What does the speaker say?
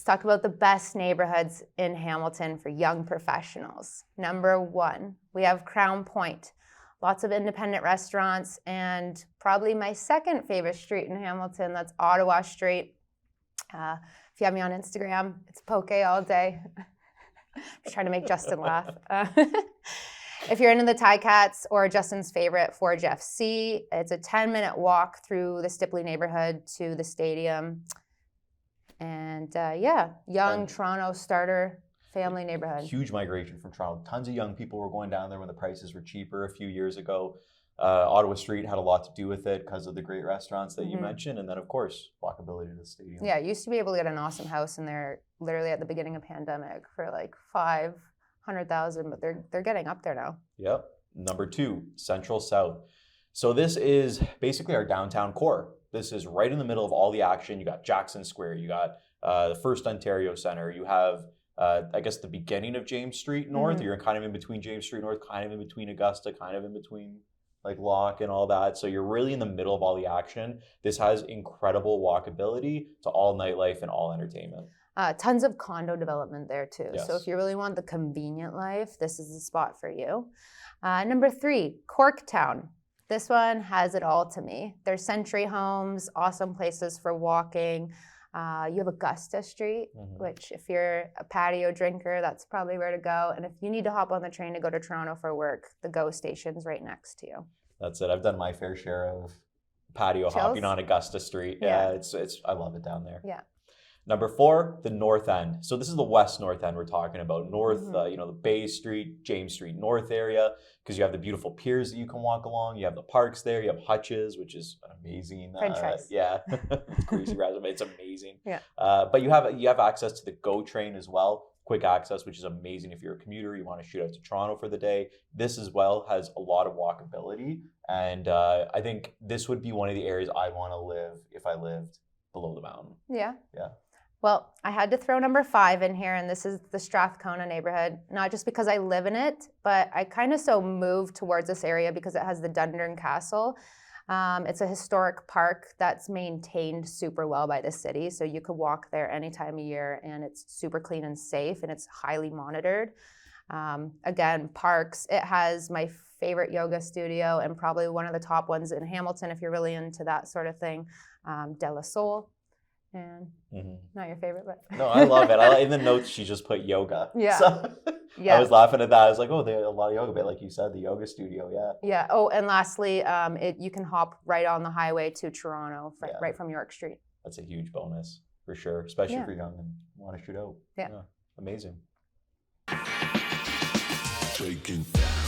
Let's talk about the best neighborhoods in Hamilton for young professionals. Number 1, we have Crown Point. Lots of independent restaurants, and probably my second favorite street in Hamilton, that's Ottawa Street. If you have me on Instagram, it's poke all day. Just trying to make Justin laugh. If you're into the Ticats or Justin's favorite, Forge FC, it's a 10-minute walk through the Stipley neighborhood to the stadium. And young Toronto starter family neighborhood. Huge migration from Toronto. Tons of young people were going down there when the prices were cheaper a few years ago. Ottawa Street had a lot to do with it because of the great restaurants that you mentioned. And then, of course, walkability to the stadium. Yeah, you used to be able to get an awesome house in there literally at the beginning of pandemic for like $500,000, but they're getting up there now. Yep. Number 2, Central South. So this is basically our downtown core. This is right in the middle of all the action. You got Jackson Square. You got the First Ontario Centre. You have I guess the beginning of James Street North. You're kind of in between James Street North, kind of in between Augusta, kind of in between like Locke and all that. So you're really in the middle of all the action. This has incredible walkability to all nightlife and all entertainment. Tons of condo development there too. Yes. So if you really want the convenient life, this is the spot for you. Number 3, Corktown. This one has it all to me. There's century homes, awesome places for walking. You have Augusta Street, which if you're a patio drinker, that's probably where to go. And if you need to hop on the train to go to Toronto for work, the GO station's right next to you. That's it. I've done my fair share of patio hopping on Augusta Street. Yeah, it's I love it down there. Yeah. Number 4, the North End. So this is the West North End we're talking about. North, the Bay Street, James Street North area, because you have the beautiful piers that you can walk along. You have the parks there. You have Hutch's, which is an amazing. French fries. Yeah, it's crazy resume. It's amazing. Yeah. But you have access to the GO train as well. Quick access, which is amazing if you're a commuter, you want to shoot out to Toronto for the day. This as well has a lot of walkability, and I think this would be one of the areas I want to live if I lived below the mountain. Yeah. Yeah. Well, I had to throw number 5 in here, and this is the Strathcona neighborhood, not just because I live in it, but I kind of so moved towards this area because it has the Dundurn Castle. It's a historic park that's maintained super well by the city, so you could walk there any time of year, and it's super clean and safe, and it's highly monitored. Again, parks, it has my favorite yoga studio, and probably one of the top ones in Hamilton if you're really into that sort of thing, De La Soul. And not your favorite, but no, I love it. In the notes, she just put yoga. Yeah. So I was laughing at that. I was like, oh, they have a lot of yoga, but like you said, the yoga studio, yeah. Yeah. Oh, and lastly, you can hop right on the highway to Toronto, right from York Street. That's a huge bonus for sure, especially if you're young and want to shoot out. Yeah. Amazing. Take it down.